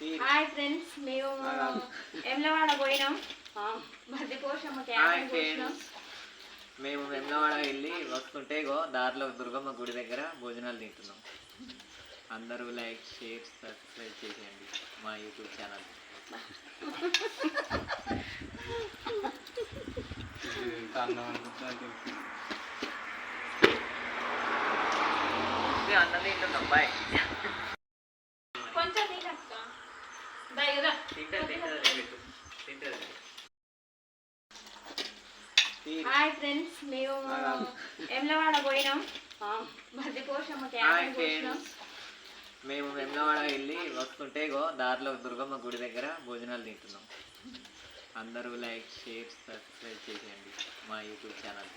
Hi friends, మేము ఎమ్లవాడ పోయినాం. మధ్య పోషమ్మకి యాభై పోసినాం. మేము వెమ్లవాడ వెళ్ళి వస్తుంటే దారిలో దుర్గమ్మ గుడి దగ్గర భోజనాలు తింటున్నాం. అందరూ లైక్, షేర్, సబ్స్క్రైబ్ చేసేయండి మా యూట్యూబ్ ఛానల్. అన్నం తింటున్నాం. బాయ్. కొంచెం హాయ్ ఫ్రెండ్స్, మేము ఎమ్లవాడ పోయినాం. మధ్య పోషమ్మకి యాభై పోసినాం. మేము వెమ్లవాడ వెళ్ళి వస్తుంటే దారిలో దుర్గమ్మ గుడి దగ్గర భోజనాలు తింటున్నాం. అందరూ లైక్, షేర్, సబ్స్క్రైబ్ చేసేయండి మా యూట్యూబ్ ఛానల్.